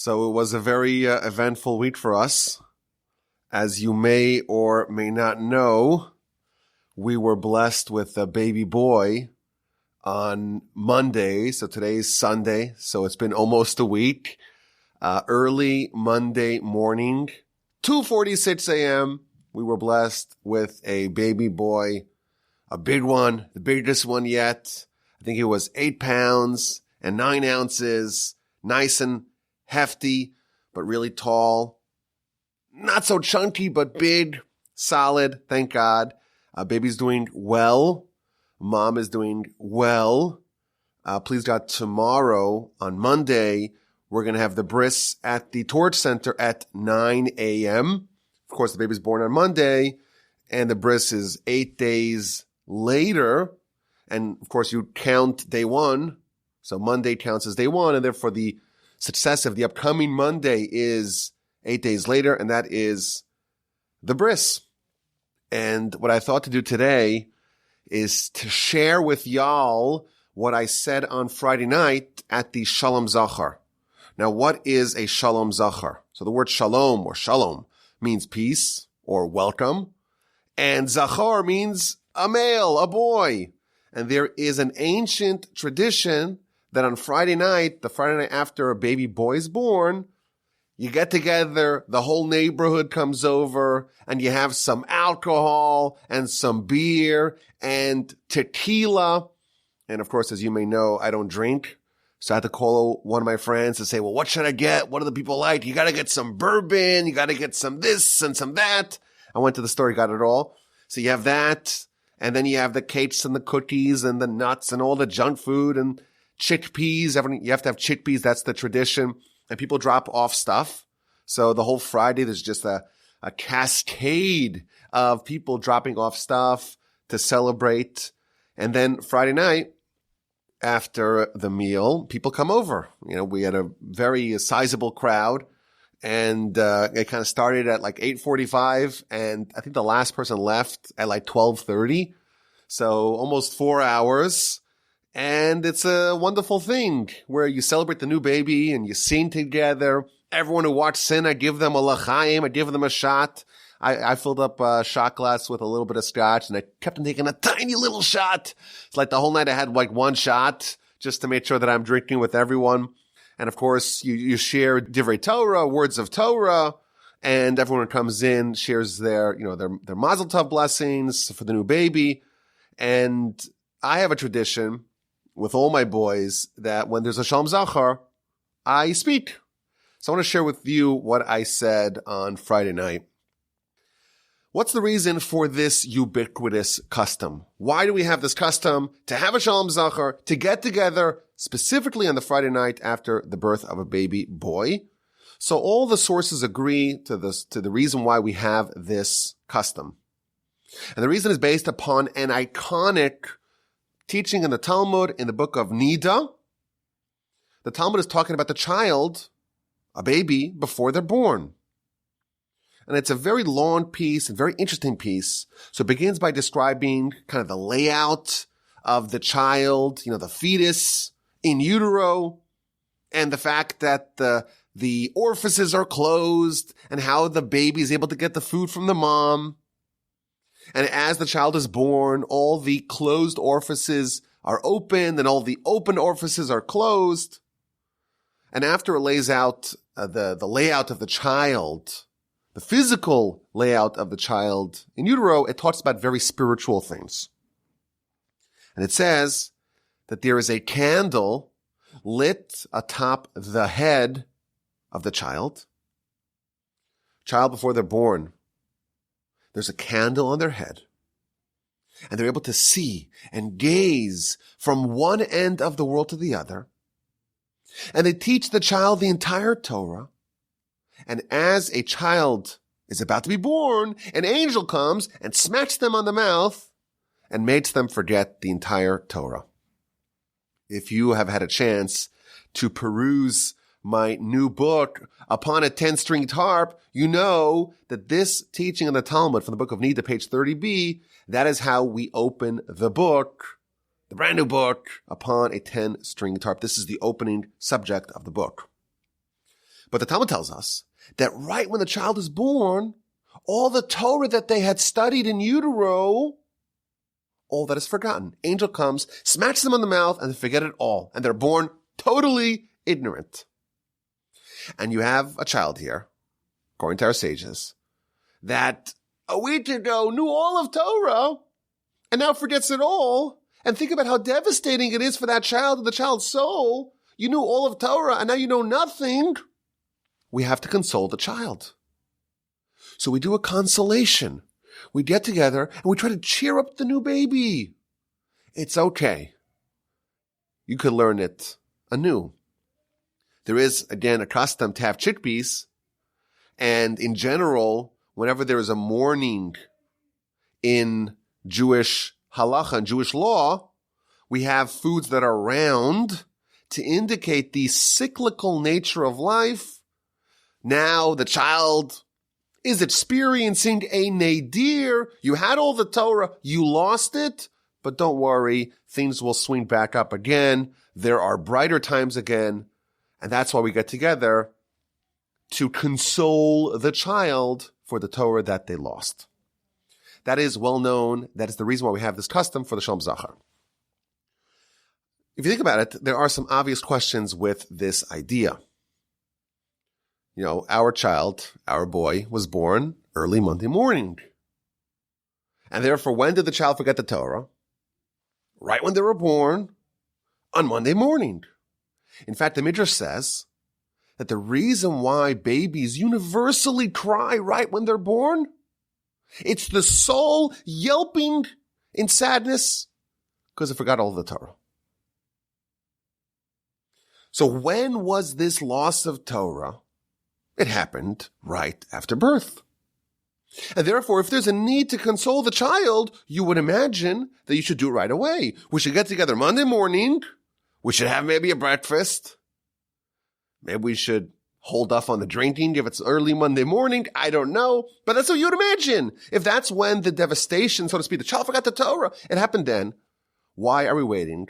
So it was a very eventful week for us. As you may or may not know, we were blessed with a baby boy on Monday. So today's Sunday. So it's been almost a week. Early Monday morning, 2:46 a.m., we were blessed with a baby boy, a big one, the biggest one yet. I think it was 8 pounds and 9 ounces, nice and hefty, but really tall. Not so chunky, but big, solid, thank God. Baby's doing well. Mom is doing well. Please God, tomorrow on Monday, we're going to have the bris at the Torch Center at 9 a.m. Of course, the baby's born on Monday, and the bris is 8 days later. And of course, you count day one. So Monday counts as day one, and therefore the successive, the upcoming Monday is 8 days later, and that is the bris. And what I thought to do today is to share with y'all what I said on Friday night at the Shalom Zachor. Now, what is a Shalom Zachor? So the word shalom or shalom means peace or welcome, and Zachor means a male, a boy. And there is an ancient tradition that on Friday night, the Friday night after a baby boy is born, you get together, the whole neighborhood comes over, and you have some alcohol and some beer and tequila. And of course, as you may know, I don't drink. So I had to call one of my friends to say, well, what should I get? What do the people like? You got to get some bourbon. You got to get some this and some that. I went to the store, got it all. So you have that. And then you have the cakes and the cookies and the nuts and all the junk food and chickpeas. You have to have chickpeas. That's the tradition. And people drop off stuff. So the whole Friday, there's just a cascade of people dropping off stuff to celebrate. And then Friday night, after the meal, people come over. You know, we had a very sizable crowd, and it kind of started at like 8:45, and I think the last person left at like 12:30. So almost 4 hours. And it's a wonderful thing where you celebrate the new baby and you sing together. Everyone who watched sin, I give them a l'chaim, I give them a shot. I filled up a shot glass with a little bit of scotch, and I kept on taking a tiny little shot. It's like the whole night I had like one shot just to make sure that I'm drinking with everyone. And of course, you share divrei Torah, words of Torah, and everyone who comes in shares their mazel tov blessings for the new baby. And I have a tradition with all my boys that when there's a Shalom Zachor, I speak. So I want to share with you what I said on Friday night. What's the reason for this ubiquitous custom? Why do we have this custom to have a Shalom Zachor, to get together specifically on the Friday night after the birth of a baby boy? So all the sources agree to the reason why we have this custom. And the reason is based upon an iconic teaching in the Talmud in the book of Nida. The Talmud is talking about the child, a baby, before they're born. And it's a very long piece and very interesting piece. So it begins by describing kind of the layout of the child, the fetus in utero, and the fact that the orifices are closed and how the baby is able to get the food from the mom. And as the child is born, all the closed orifices are opened and all the open orifices are closed. And after it lays out the layout of the child, the physical layout of the child in utero, it talks about very spiritual things. And it says that there is a candle lit atop the head of the child. Child before they're born, there's a candle on their head. And they're able to see and gaze from one end of the world to the other. And they teach the child the entire Torah. And as a child is about to be born, an angel comes and smacks them on the mouth and makes them forget the entire Torah. If you have had a chance to peruse my new book, Upon a 10-Stringed Harp, you know that this teaching in the Talmud from the book of Nida, page 30b, that is how we open the book, the brand new book, Upon a 10-Stringed Harp. This is the opening subject of the book. But the Talmud tells us that right when the child is born, all the Torah that they had studied in utero, all that is forgotten. Angel comes, smacks them on the mouth, and they forget it all. And they're born totally ignorant. And you have a child here, according to our sages, that a week ago knew all of Torah and now forgets it all. And think about how devastating it is for that child and the child's soul. You knew all of Torah and now you know nothing. We have to console the child. So we do a consolation. We get together and we try to cheer up the new baby. It's okay. You could learn it anew. There is, again, a custom to have chickpeas. And in general, whenever there is a mourning in Jewish halacha and Jewish law, we have foods that are round to indicate the cyclical nature of life. Now the child is experiencing a nadir. You had all the Torah, you lost it, but don't worry, things will swing back up again. There are brighter times again, and that's why we get together to console the child for the Torah that they lost. That is well known. That is the reason why we have this custom for the Shalom Zachor. If you think about it, there are some obvious questions with this idea. You know, our child, our boy, was born early Monday morning. And therefore, when did the child forget the Torah? Right when they were born, on Monday morning. In fact, the Midrash says that the reason why babies universally cry right when they're born, it's the soul yelping in sadness because they forgot all of the Torah. So when was this loss of Torah? It happened right after birth. And therefore, if there's a need to console the child, you would imagine that you should do it right away. We should get together Monday morning. We should have maybe a breakfast. Maybe we should hold off on the drinking if it's early Monday morning. I don't know. But that's what you would imagine. If that's when the devastation, so to speak, the child forgot the Torah, it happened then. Why are we waiting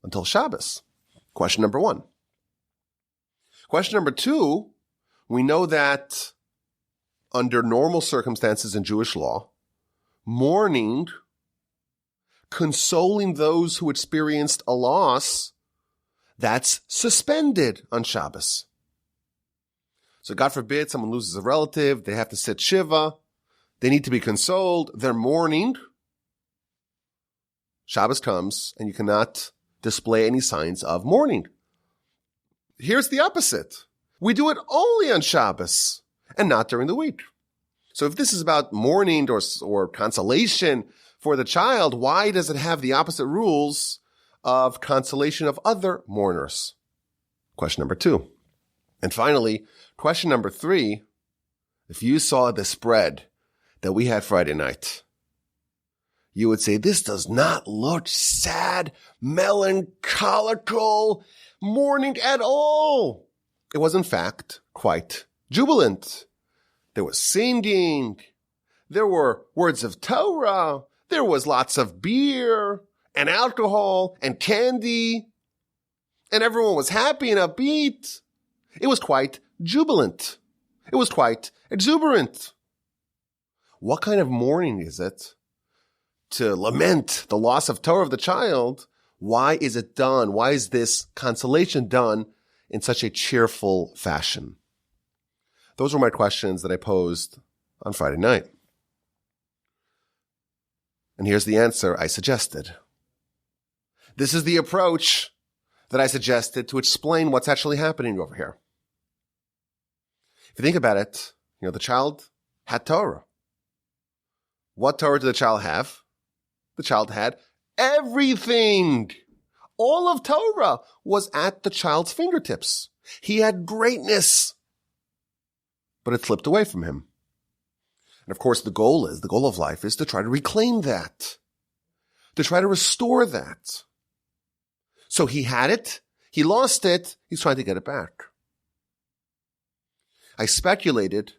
until Shabbos? Question number one. Question number two, we know that under normal circumstances in Jewish law, mourning, consoling those who experienced a loss, that's suspended on Shabbos. So God forbid someone loses a relative, they have to sit Shiva, they need to be consoled, they're mourning. Shabbos comes and you cannot display any signs of mourning. Here's the opposite. We do it only on Shabbos and not during the week. So if this is about mourning or consolation for the child, why does it have the opposite rules of consolation of other mourners? Question number two. And finally, question number three, if you saw the spread that we had Friday night, you would say, this does not look sad, melancholical, mourning at all. It was, in fact, quite jubilant. There was singing. There were words of Torah. There was lots of beer and alcohol and candy. And everyone was happy and upbeat. It was quite jubilant. It was quite exuberant. What kind of mourning is it to lament the loss of Torah of the child? Why is it done? Why is this consolation done in such a cheerful fashion? Those were my questions that I posed on Friday night. And here's the answer I suggested. This is the approach that I suggested to explain what's actually happening over here. If you think about it, the child had Torah. What Torah did the child have? The child had everything. All of Torah was at the child's fingertips. He had greatness, but it slipped away from him. And of course, the goal of life is to try to reclaim that, to try to restore that. So he had it, he lost it, he's trying to get it back. I speculated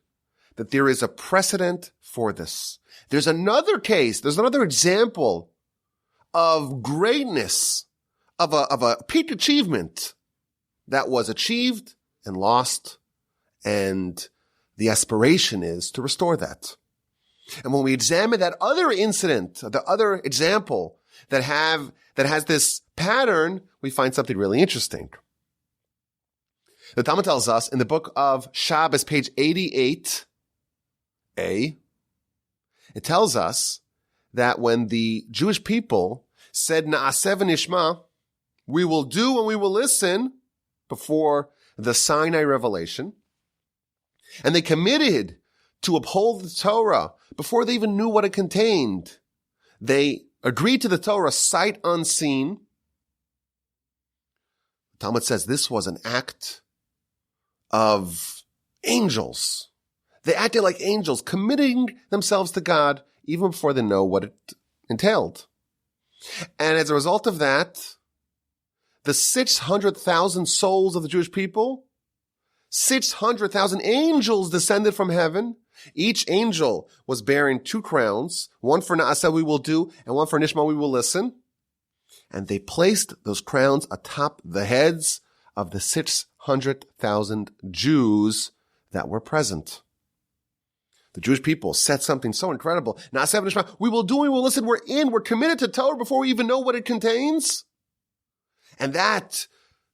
that there is a precedent for this. There's another case, there's another example of greatness, of a peak achievement that was achieved and lost And the aspiration is to restore that. And when we examine that other incident, the other example that has this pattern, we find something really interesting. The Talmud tells us in the book of Shabbat, page 88a, it tells us that when the Jewish people said, Na'aseh v'nishma, we will do and we will listen, before the Sinai revelation, and they committed to uphold the Torah before they even knew what it contained. They agreed to the Torah sight unseen. The Talmud says this was an act of angels. They acted like angels, committing themselves to God even before they know what it entailed. And as a result of that, the 600,000 souls of the Jewish people, 600,000 angels descended from heaven. Each angel was bearing 2 crowns, one for Na'aseh we will do, and one for Nishma we will listen. And they placed those crowns atop the heads of the 600,000 Jews that were present. The Jewish people said something so incredible. Na'aseh v'nishma, we will do, we will listen, we're committed to Torah before we even know what it contains. And that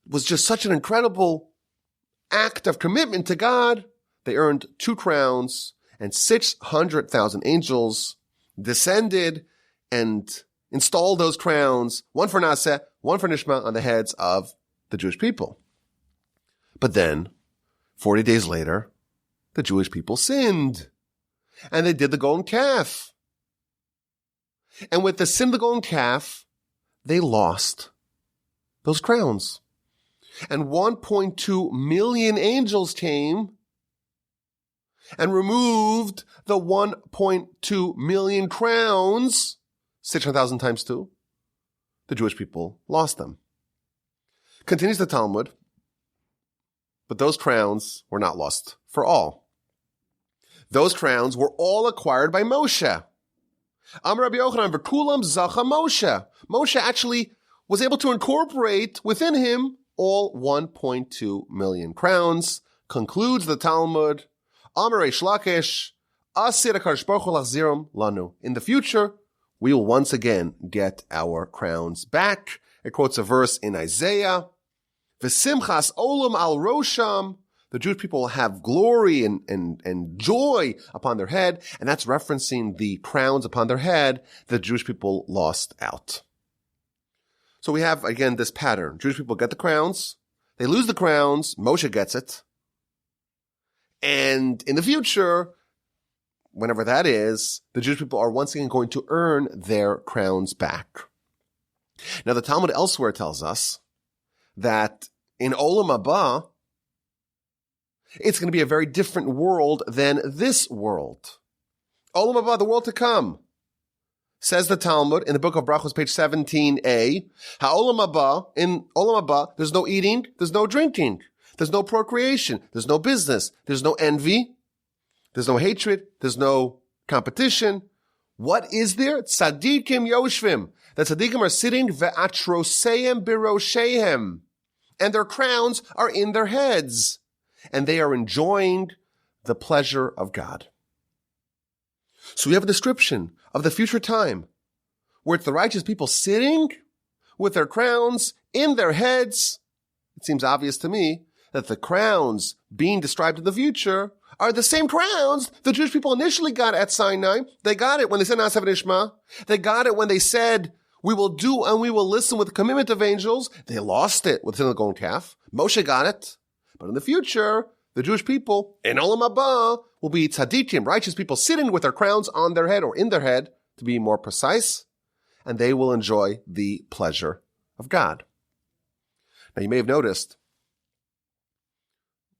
was just such an incredible act of commitment to God. They earned 2 crowns, and 600,000 angels descended and installed those crowns, one for Na'aseh, one for Nishma, on the heads of the Jewish people. But then, 40 days later, the Jewish people sinned, and they did the golden calf. And with the sin of the golden calf, they lost those crowns. And 1.2 million angels came and removed the 1.2 million crowns, 600,000 times 2. The Jewish people lost them. Continues the Talmud, but those crowns were not lost for all. Those crowns were all acquired by Moshe. Amar Rabbi Yochanan, v'kulam zacha Moshe. Moshe actually was able to incorporate within him all 1.2 million crowns. Concludes the Talmud, Amar Reish Lakish, Asir HaKadosh Baruch Hu lachziram lanu. In the future, we will once again get our crowns back. It quotes a verse in Isaiah, V'simchas olam al rosham. The Jewish people will have glory and joy upon their head, and that's referencing the crowns upon their head the Jewish people lost out. So we have, again, this pattern. Jewish people get the crowns. They lose the crowns. Moshe gets it. And in the future, whenever that is, the Jewish people are once again going to earn their crowns back. Now, the Talmud elsewhere tells us that in Olam Haba, it's going to be a very different world than this world. Olam Haba, the world to come. Says the Talmud in the book of Brachos, page 17a, Ha'olam haba, in Olam Haba, there's no eating, there's no drinking, there's no procreation, there's no business, there's no envy, there's no hatred, there's no competition. What is there? Tzadikim yoshvim. The tzadikim are sitting, ve'atroseim biroshehem, and their crowns are in their heads, and they are enjoying the pleasure of God. So we have a description of the future time where it's the righteous people sitting with their crowns in their heads. It seems obvious to me that the crowns being described in the future are the same crowns the Jewish people initially got at Sinai. They got it when they said Na'aseh v'nishma. They got it when they said, we will do and we will listen with the commitment of angels. They lost it with the golden calf. Moshe got it. But in the future, the Jewish people in Olam Haba will be tzaddikim, righteous people sitting with their crowns on their head, or in their head, to be more precise, and they will enjoy the pleasure of God. Now, you may have noticed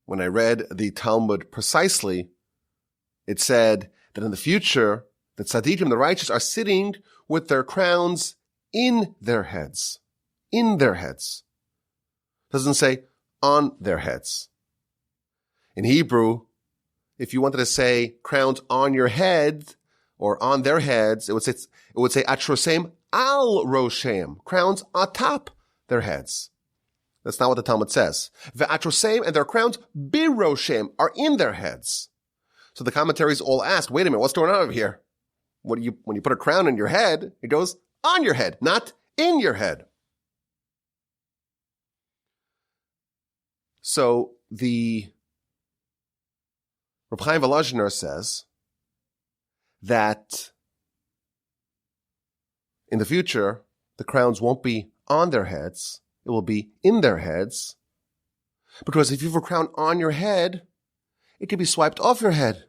when I read the Talmud precisely, it said that in the future, the tzaddikim, the righteous, are sitting with their crowns in their heads. In their heads. It doesn't say on their heads. In Hebrew, if you wanted to say crowns on your head or on their heads, it would say atrosem al roshem, crowns atop their heads. That's not what the Talmud says. Ve'atrosem, and their crowns, biroshem, are in their heads. So the commentaries all ask, wait a minute, what's going on over here? When you put a crown in your head, it goes on your head, not in your head. So the Reb Chaim Volozhiner says that in the future, the crowns won't be on their heads. It will be in their heads. Because if you have a crown on your head, it could be swiped off your head.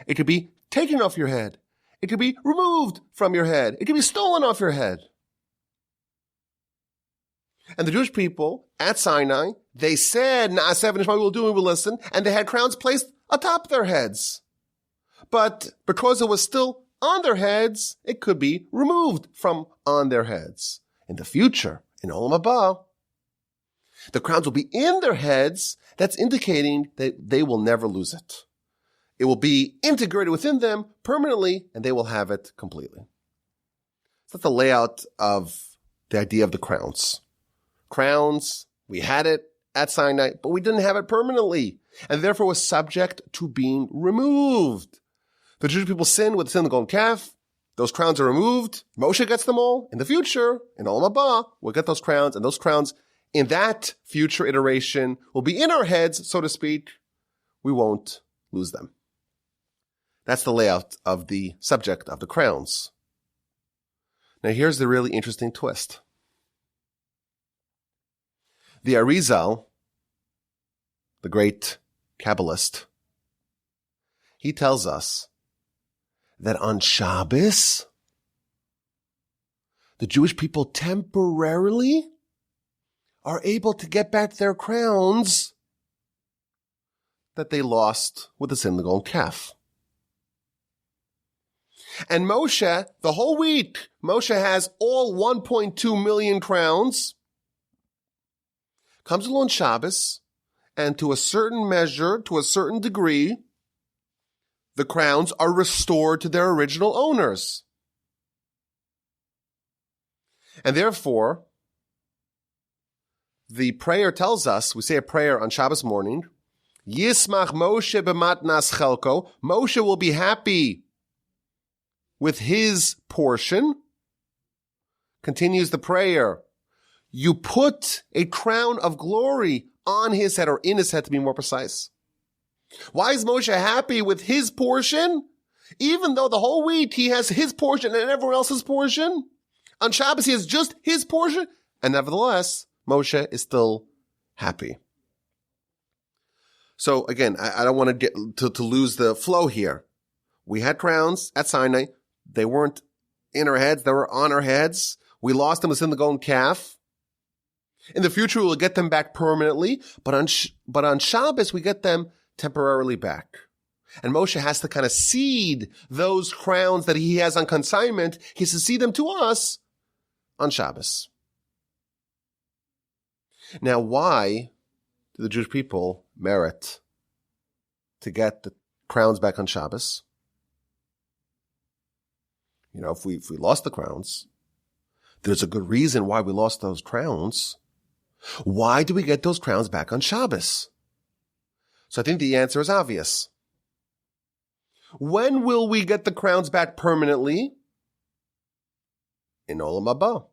It could be taken off your head. It could be removed from your head. It could be stolen off your head. And the Jewish people at Sinai, they said, Na'aseh v'nishma, we will do and we will listen, and they had crowns placed atop their heads. But because it was still on their heads, it could be removed from on their heads. In the future, in Olam Haba, the crowns will be in their heads. That's indicating that they will never lose it. It will be integrated within them permanently, and they will have it completely. So that's the layout of the idea of the crowns. Crowns, we had it at Sinai, but we didn't have it permanently, and therefore was subject to being removed. The Jewish people sin with the sin of the golden calf. Those crowns are removed. Moshe gets them all. In the future, in Olam Haba, we'll get those crowns, and those crowns in that future iteration will be in our heads, so to speak. We won't lose them. That's the layout of the subject of the crowns. Now here's the really interesting twist. The Arizal, the great Kabbalist, he tells us that on Shabbos, the Jewish people temporarily are able to get back their crowns that they lost with the sin of the golden calf. And Moshe, the whole week, Moshe has all 1.2 million crowns, comes along Shabbos, and to a certain measure, to a certain degree, the crowns are restored to their original owners. And therefore, the prayer tells us, we say a prayer on Shabbos morning, Yismach Moshe b'matnas chelko, Moshe will be happy with his portion. Continues the prayer, you put a crown of glory on his head, or in his head to be more precise. Why is Moshe happy with his portion? Even though the whole week he has his portion and everyone else's portion. On Shabbos he has just his portion. And nevertheless, Moshe is still happy. So again, I don't want to get to lose the flow here. We had crowns at Sinai. They weren't in our heads. They were on our heads. We lost them within the golden calf. In the future, we'll get them back permanently. But on Shabbos, we get them temporarily back. And Moshe has to kind of cede those crowns that he has on consignment. He has to cede them to us on Shabbos. Now, why do the Jewish people merit to get the crowns back on Shabbos? You know, if we lost the crowns, there's a good reason why we lost those crowns. Why do we get those crowns back on Shabbos? So I think the answer is obvious. When will we get the crowns back permanently? In Olam Haba.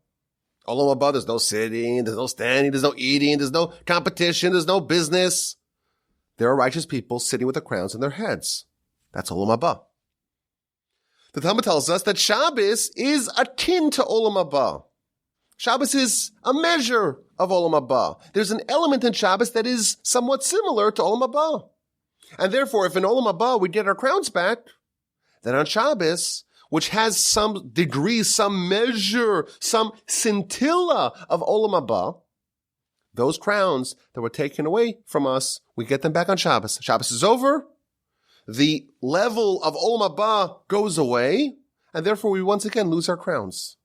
Olam Haba, there's no sitting, there's no standing, there's no eating, there's no competition, there's no business. There are righteous people sitting with the crowns in their heads. That's Olam Haba. The Talmud tells us that Shabbos is akin to Olam Haba. Shabbos is a measure of Olam Haba. There's an element in Shabbos that is somewhat similar to Olam Haba. And therefore, if in Olam Haba we get our crowns back, then on Shabbos, which has some degree, some measure, some scintilla of Olam Haba, those crowns that were taken away from us, we get them back on Shabbos. Shabbos is over. The level of Olam Haba goes away, and therefore we once again lose our crowns.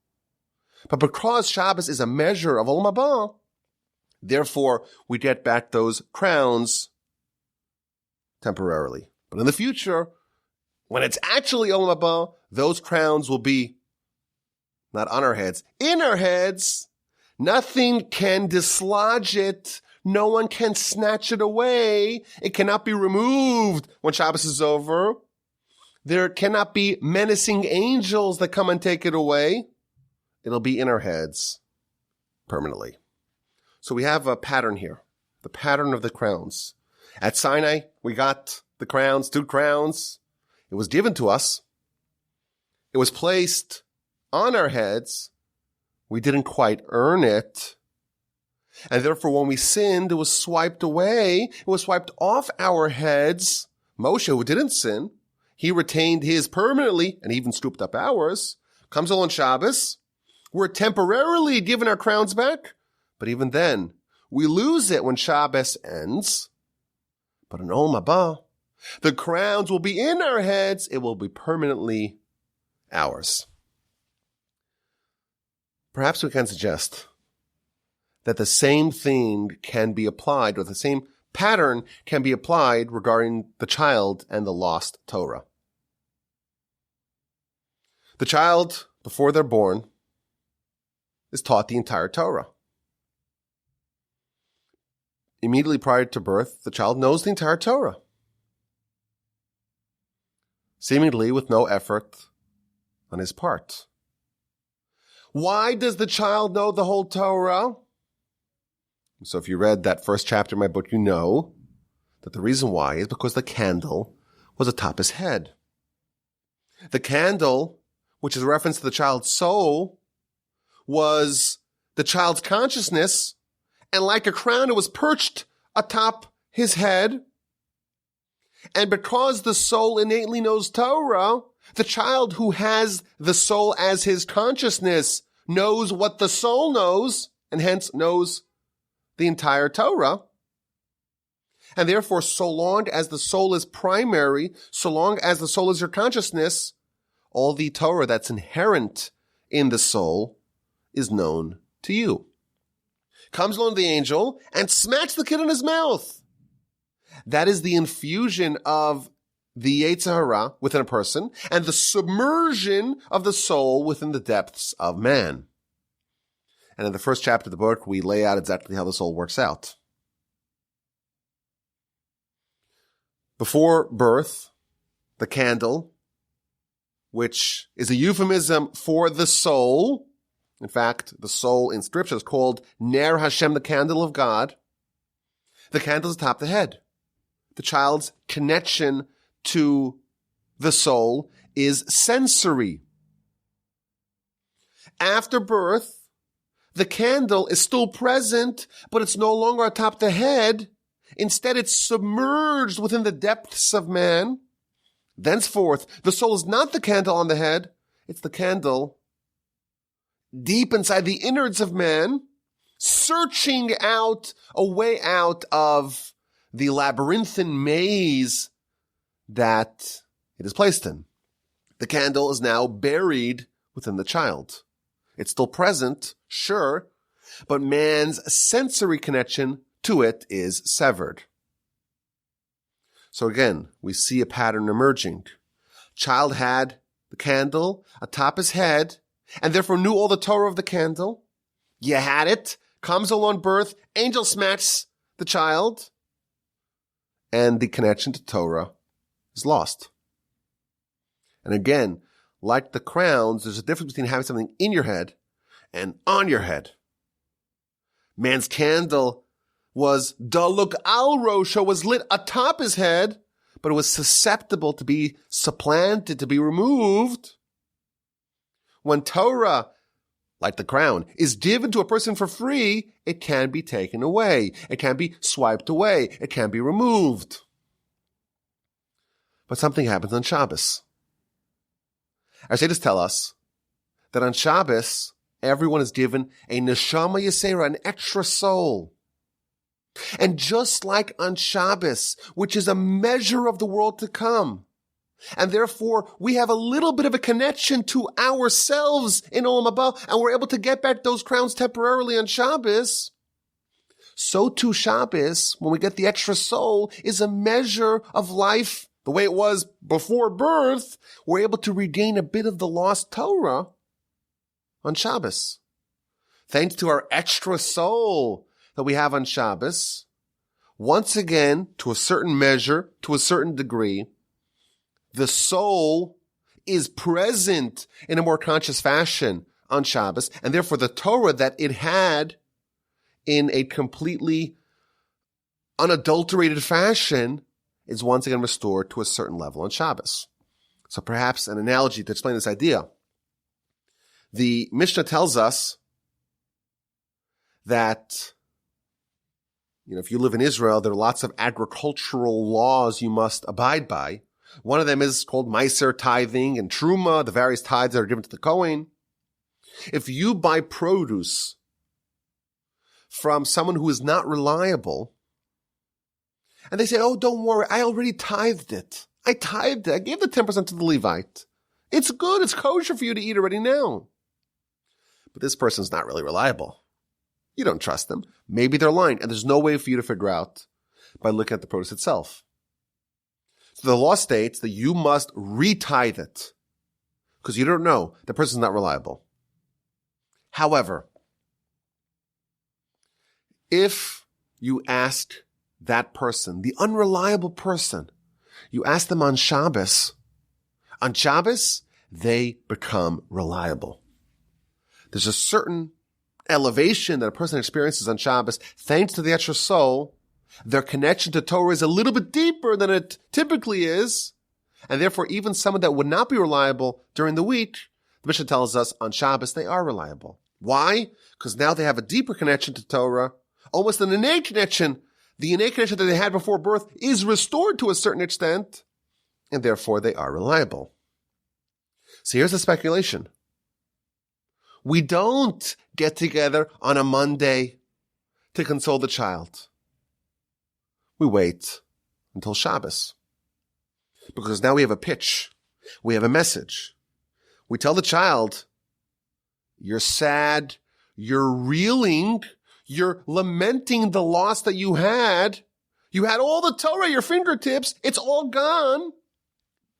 But because Shabbos is a measure of Olam Haba, therefore we get back those crowns temporarily. But in the future, when it's actually Olam Haba, those crowns will be not on our heads, in our heads, Nothing can dislodge it. No one can snatch it away. It cannot be removed when Shabbos is over. There cannot be menacing angels that come and take it away. It'll be in our heads permanently. So we have a pattern here, the pattern of the crowns. At Sinai, we got the crowns, 2 crowns. It was given to us. It was placed on our heads. We didn't quite earn it. And therefore, when we sinned, it was swiped away. It was swiped off our heads. Moshe, who didn't sin, he retained his permanently and even scooped up ours. Comes on Shabbos. We're temporarily given our crowns back. But even then, we lose it when Shabbos ends. But in Olam Haba, the crowns will be in our heads. It will be permanently ours. Perhaps we can suggest that the same thing can be applied, or the same pattern can be applied regarding the child and the lost Torah. The child, before they're born, is taught the entire Torah. Immediately prior to birth, the child knows the entire Torah, seemingly with no effort on his part. Why does the child know the whole Torah? So if you read that first chapter in my book, you know that the reason why is because the candle was atop his head. The candle, which is a reference to the child's soul, was the child's consciousness, and like a crown, it was perched atop his head. And because the soul innately knows Torah, the child who has the soul as his consciousness knows what the soul knows, and hence knows the entire Torah. And therefore, so long as the soul is primary, so long as the soul is your consciousness, all the Torah that's inherent in the soul is known to you. Comes along the angel and smacks the kid in his mouth. That is the infusion of the Yetzer Hara within a person and the submersion of the soul within the depths of man. And in the first chapter of the book, we lay out exactly how the soul works out. Before birth, the candle, which is a euphemism for the soul. In fact, the soul in Scripture is called Ner Hashem, the candle of God. The candle is atop the head. The child's connection to the soul is sensory. After birth, the candle is still present, but it's no longer atop the head. Instead, it's submerged within the depths of man. Thenceforth, the soul is not the candle on the head. It's the candle deep inside the innards of man, searching out a way out of the labyrinthine maze that it is placed in. The candle is now buried within the child. It's still present, sure, but man's sensory connection to it is severed. So again, we see a pattern emerging. Child had the candle atop his head and therefore knew all the Torah of the candle. You had it, comes along birth, angel smacks the child, and the connection to Torah is lost. And again, like the crowns, there's a difference between having something in your head and on your head. Man's candle was daluk al rosho, was lit atop his head, but it was susceptible to be supplanted, to be removed. When Torah, like the crown, is given to a person for free, it can be taken away. It can be swiped away. It can be removed. But something happens on Shabbos. Our sages tell us that on Shabbos, everyone is given a neshama yesera, an extra soul. And just like on Shabbos, which is a measure of the world to come, and therefore we have a little bit of a connection to ourselves in Olam Haba, and we're able to get back those crowns temporarily on Shabbos, so too Shabbos, when we get the extra soul, is a measure of life the way it was before birth. We're able to regain a bit of the lost Torah on Shabbos. thanks to our extra soul that we have on Shabbos, once again, to a certain measure, to a certain degree, the soul is present in a more conscious fashion on Shabbos, and therefore the Torah that it had in a completely unadulterated fashion is once again restored to a certain level on Shabbos. So perhaps an analogy to explain this idea. The Mishnah tells us that, if you live in Israel, there are lots of agricultural laws you must abide by. One of them is called Meiser tithing and Truma, the various tithes that are given to the Kohen. If you buy produce from someone who is not reliable, and they say, oh, don't worry, I already tithed it. I tithed it. I gave the 10% to the Levite. It's good. It's kosher for you to eat already now. But this person's not really reliable. You don't trust them. Maybe they're lying, and there's no way for you to figure out by looking at the produce itself. So the law states that you must retithe it because you don't know. The person's not reliable. However, if you ask that person, the unreliable person, you ask them on Shabbos, they become reliable. There's a certain elevation that a person experiences on Shabbos thanks to the extra soul. Their connection to Torah is a little bit deeper than it typically is, and therefore even someone that would not be reliable during the week, the Mishnah tells us on Shabbos they are reliable. Why? Because now they have a deeper connection to Torah, almost an innate connection. The innate connection that they had before birth is restored to a certain extent, and therefore they are reliable. So here's the speculation. We don't get together on a Monday to console the child. We wait until Shabbos. Because now we have a pitch. We have a message. We tell the child, you're sad, you're reeling, you're lamenting the loss that you had. You had all the Torah at your fingertips. It's all gone.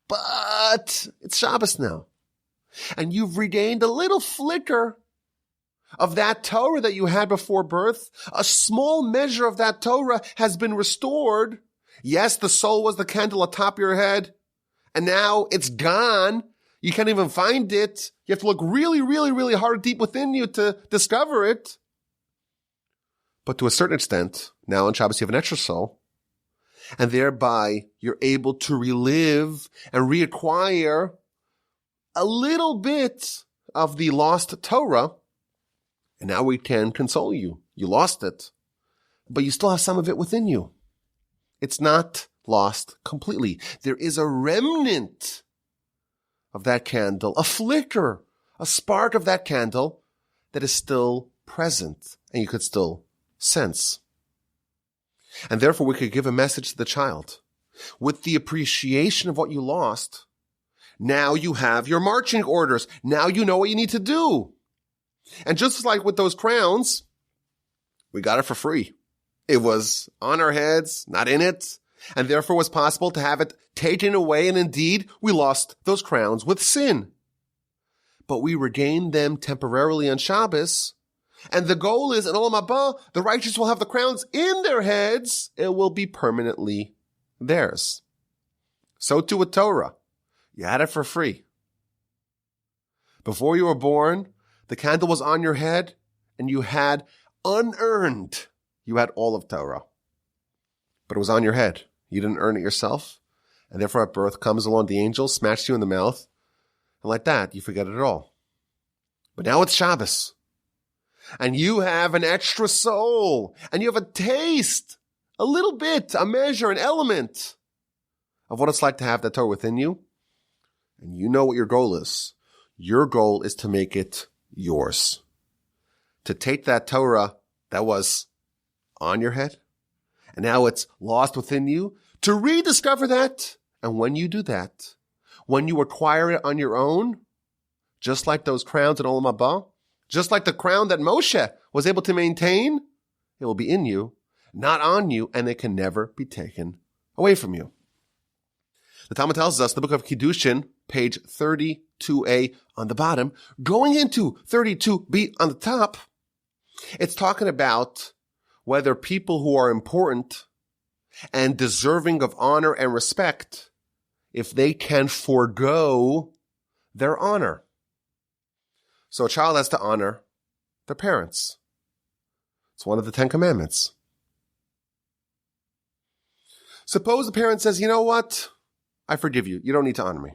But it's Shabbos now. And you've regained a little flicker of that Torah that you had before birth. A small measure of that Torah has been restored. Yes, the soul was the candle atop your head, and now it's gone. You can't even find it. You have to look really, really, really hard deep within you to discover it. But to a certain extent, now on Shabbos you have an extra soul, and thereby you're able to relive and reacquire a little bit of the lost Torah, and now we can console you. You lost it, but you still have some of it within you. It's not lost completely. There is a remnant of that candle, a flicker, a spark of that candle that is still present, and you could still sense. And therefore we could give a message to the child. With the appreciation of what you lost, now you have your marching orders. Now you know what you need to do. And just like with those crowns, we got it for free. It was on our heads, not in it, and therefore was possible to have it taken away, and indeed we lost those crowns with sin. But we regained them temporarily on Shabbos, and the goal is, in Olam Haba, the righteous will have the crowns in their heads. It will be permanently theirs. So too with Torah. You had it for free. Before you were born, the candle was on your head, and you had unearned. You had all of Torah. But it was on your head. You didn't earn it yourself. And therefore at birth comes along the angel, smashed you in the mouth, and like that, you forget it all. But now it's Shabbos. And you have an extra soul. And you have a taste, a little bit, a measure, an element of what it's like to have that Torah within you. And you know what your goal is. Your goal is to make it yours. To take that Torah that was on your head, and now it's lost within you, to rediscover that. And when you do that, when you acquire it on your own, just like those crowns in Olam Haba, just like the crown that Moshe was able to maintain, it will be in you, not on you, and it can never be taken away from you. The Talmud tells us, the book of Kiddushin, page 32a on the bottom, going into 32b on the top, It's talking about whether people who are important and deserving of honor and respect, if they can forego their honor. So a child has to honor their parents. It's one of the 10 Commandments. Suppose the parent says, you know what? I forgive you. You don't need to honor me.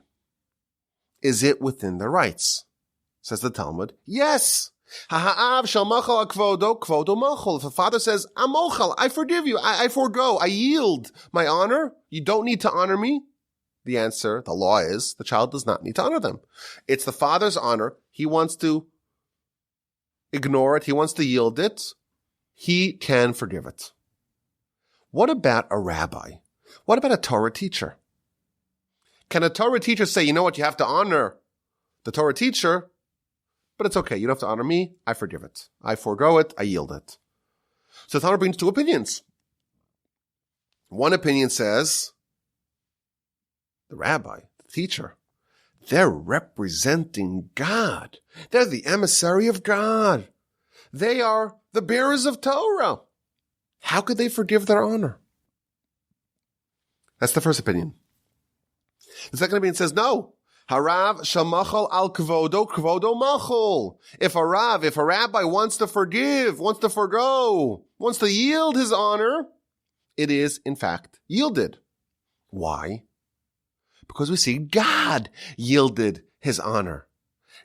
Is it within their rights? Says the Talmud. Yes. If a father says, I'm mochel, I forgive you, I forego, I yield my honor, you don't need to honor me. The answer, the law is, the child does not need to honor them. It's the father's honor. He wants to ignore it. He wants to yield it. He can forgive it. What about a rabbi? What about a Torah teacher? Can a Torah teacher say, you know what, you have to honor the Torah teacher, but it's okay, you don't have to honor me, I forgive it. I forego it, I yield it. So the Talmud brings two opinions. One opinion says, the rabbi, the teacher, they're representing God. They're the emissary of God. They are the bearers of Torah. How could they forgive their honor? That's the first opinion. The second opinion says, no. Harav shamachal al kvodo machol. If a rabbi wants to forgive, wants to forgo, wants to yield his honor, it is, in fact, yielded. Why? Because we see God yielded his honor.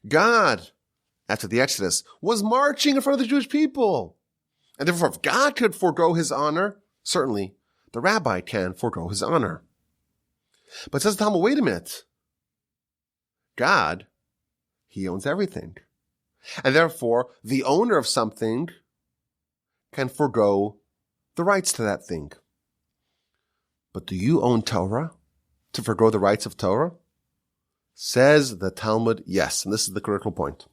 God, after the Exodus, was marching in front of the Jewish people. And therefore, if God could forego his honor, certainly the rabbi can forego his honor. But says the Talmud, wait a minute. God, he owns everything. And therefore, the owner of something can forego the rights to that thing. But do you own Torah to forego the rights of Torah? Says the Talmud, yes. And this is the critical point.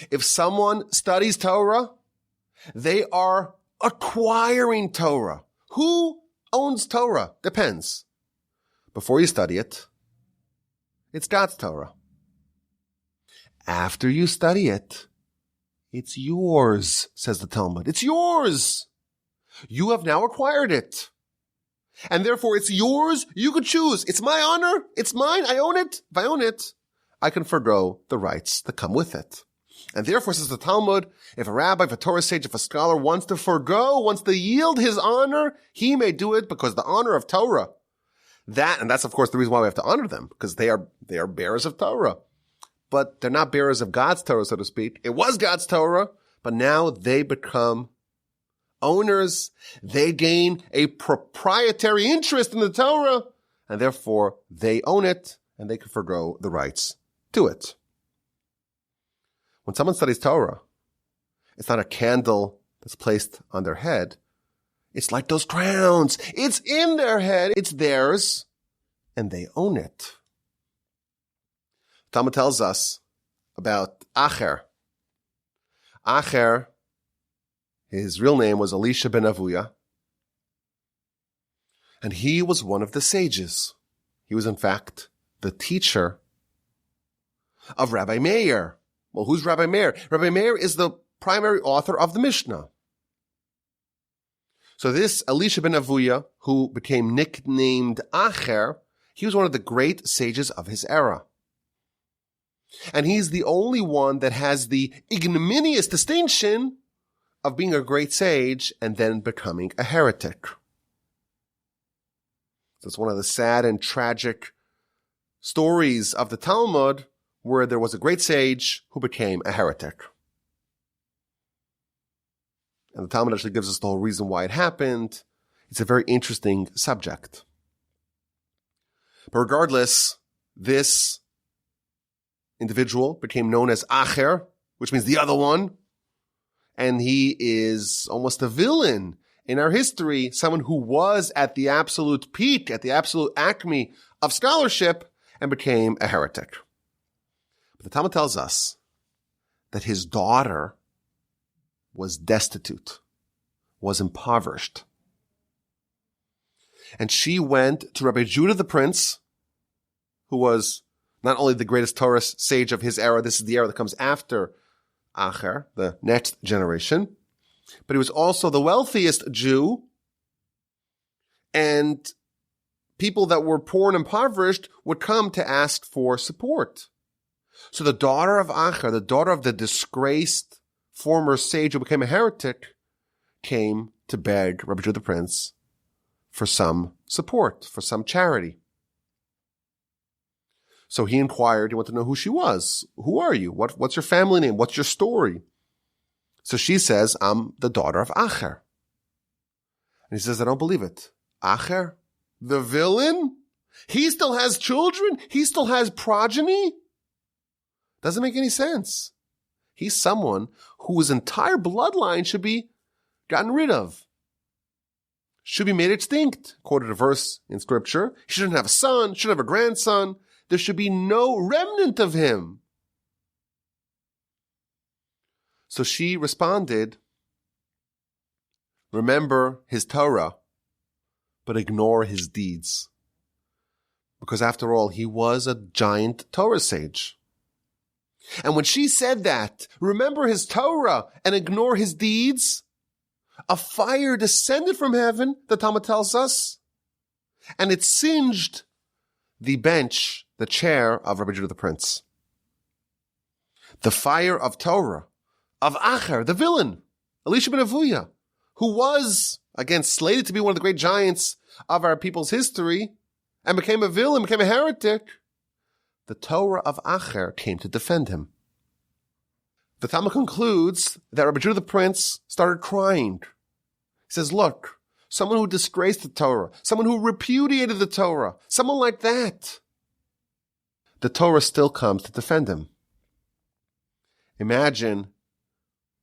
If someone studies Torah, they are acquiring Torah. Who owns Torah? Depends. Before you study it, it's God's Torah. After you study it, it's yours, says the Talmud. It's yours. You have now acquired it. And therefore it's yours. You could choose. It's my honor. It's mine. I own it. If I own it, I can forgo the rights that come with it. And therefore, says the Talmud, if a rabbi, if a Torah sage, if a scholar wants to yield his honor, he may do it because the honor of Torah, and that's of course the reason why we have to honor them, because they are bearers of Torah. But they're not bearers of God's Torah, so to speak. It was God's Torah, but now they become owners. They gain a proprietary interest in the Torah, and therefore they own it, and they can forgo the rights to it. When someone studies Torah, it's not a candle that's placed on their head. It's like those crowns. It's in their head. It's theirs, and they own it. Talmud tells us about Acher. Acher, his real name was Elisha ben Avuya, and he was one of the sages. He was, in fact, the teacher of Rabbi Meir. Well, who's Rabbi Meir? Rabbi Meir is the primary author of the Mishnah. So this Elisha ben Avuya, who became nicknamed Acher, he was one of the great sages of his era. And he's the only one that has the ignominious distinction of being a great sage and then becoming a heretic. So it's one of the sad and tragic stories of the Talmud where there was a great sage who became a heretic. And the Talmud actually gives us the whole reason why it happened. It's a very interesting subject. But regardless, this individual became known as Acher, which means the other one. And he is almost a villain in our history, someone who was at the absolute peak, at the absolute acme of scholarship and became a heretic. But the Talmud tells us that his daughter was destitute, was impoverished. And she went to Rabbi Judah the Prince, who was not only the greatest Torah sage of his era, this is the era that comes after Acher, the next generation, but he was also the wealthiest Jew, and people that were poor and impoverished would come to ask for support. So the daughter of Acher, the daughter of the disgraced former sage who became a heretic, came to beg Rabbi Judah the Prince for some support, for some charity. So he inquired, he wanted to know who she was. Who are you? What's your family name? What's your story? So she says, I'm the daughter of Acher. And he says, I don't believe it. Acher? The villain? He still has children? He still has progeny? Doesn't make any sense. He's someone whose entire bloodline should be gotten rid of. Should be made extinct, quoted a verse in scripture. He shouldn't have a son, shouldn't have a grandson. There should be no remnant of him. So she responded, remember his Torah, but ignore his deeds. Because after all, he was a giant Torah sage. And when she said that, remember his Torah and ignore his deeds, a fire descended from heaven, the Talmud tells us, and it singed the bench, the chair of Rabbi Judah the Prince. The fire of Torah, of Acher, the villain, Elisha ben Avuya, who was, again, slated to be one of the great giants of our people's history, and became a villain, became a heretic, the Torah of Acher came to defend him. The Talmud concludes that Rabbi Judah the Prince started crying. He says, look, someone who disgraced the Torah, someone who repudiated the Torah, someone like that, the Torah still comes to defend him. Imagine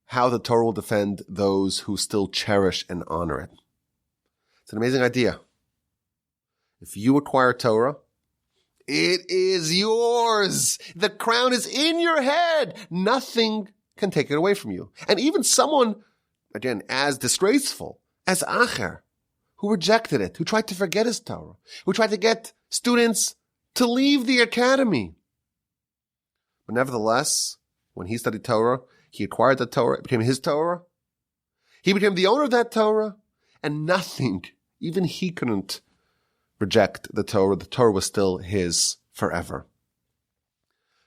how the Torah will defend those who still cherish and honor it. It's an amazing idea. If you acquire Torah, it is yours. The crown is in your head. Nothing can take it away from you. And even someone, again, as disgraceful as Acher, who rejected it, who tried to forget his Torah, who tried to get students to leave the academy. But nevertheless, when he studied Torah, he acquired the Torah, it became his Torah. He became the owner of that Torah, and nothing, even he couldn't reject the Torah. The Torah was still his forever.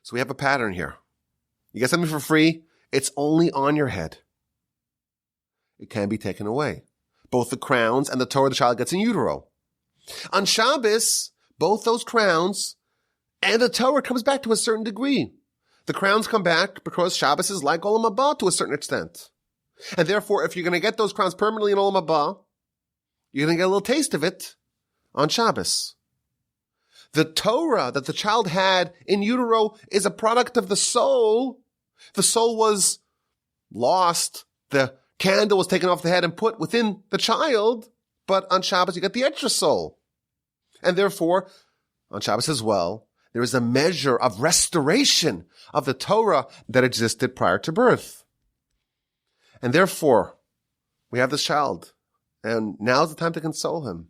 So we have a pattern here. You get something for free, it's only on your head. It can be taken away. Both the crowns and the Torah the child gets in utero. On Shabbos, both those crowns and the Torah comes back to a certain degree. The crowns come back because Shabbos is like Olam Haba to a certain extent. And therefore, if you're going to get those crowns permanently in Olam Haba, you're going to get a little taste of it on Shabbos. The Torah that the child had in utero is a product of the soul. The soul was lost. The candle was taken off the head and put within the child. But on Shabbos, you get the extra soul. And therefore, on Shabbos as well, there is a measure of restoration of the Torah that existed prior to birth. And therefore, we have this child. And now's the time to console him.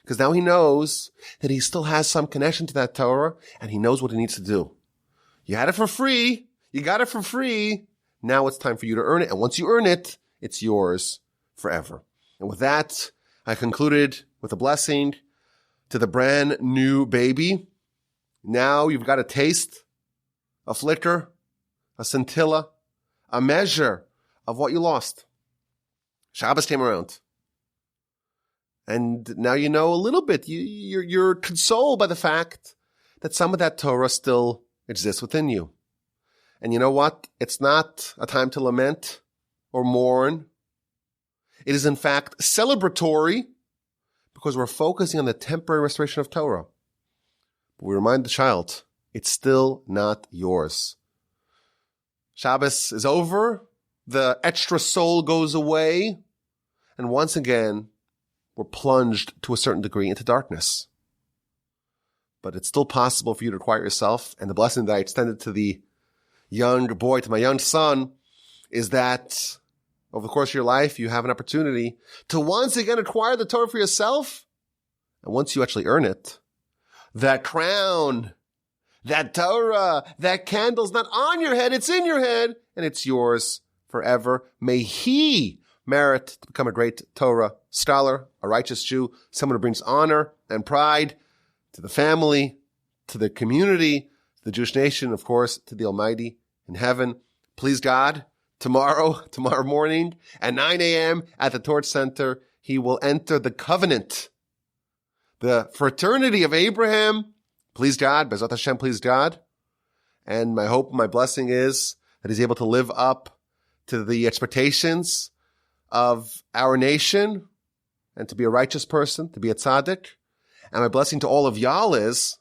Because now he knows that he still has some connection to that Torah, and he knows what he needs to do. You had it for free. You got it for free. Now it's time for you to earn it. And once you earn it, it's yours forever. And with that, I concluded with a blessing to the brand new baby. Now you've got a taste, a flicker, a scintilla, a measure of what you lost. Shabbos came around. And now you know a little bit. You're consoled by the fact that some of that Torah still exists within you. And you know what? It's not a time to lament or mourn. It is in fact celebratory because we're focusing on the temporary restoration of Torah. But we remind the child, it's still not yours. Shabbos is over. The extra soul goes away. And once again, we're plunged to a certain degree into darkness. But it's still possible for you to acquire yourself. And the blessing that I extended to the young boy, to my young son, is that over the course of your life, you have an opportunity to once again acquire the Torah for yourself. And once you actually earn it, that crown, That Torah, that candle's not on your head, it's in your head, and it's yours forever. May he merit to become a great Torah scholar, a righteous Jew, someone who brings honor and pride to the family, to the community, to the Jewish nation, of course, to the Almighty in heaven. Please God, tomorrow morning at 9 a.m. at the Torch Center, he will enter the covenant, the fraternity of Abraham. Please God, Bezat Hashem, please God. And my hope, my blessing is that he's able to live up to the expectations of our nation and to be a righteous person, to be a tzaddik. And my blessing to all of y'all is,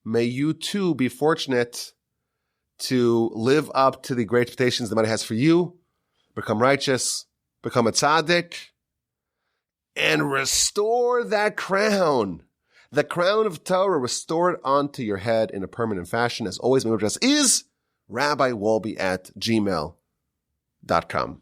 may you too be fortunate to live up to the great expectations the Almighty has for you, become righteous, become a tzaddik, and restore that crown. The crown of Torah, restore it onto your head in a permanent fashion. As always, my address is rabbiwolbe@gmail.com.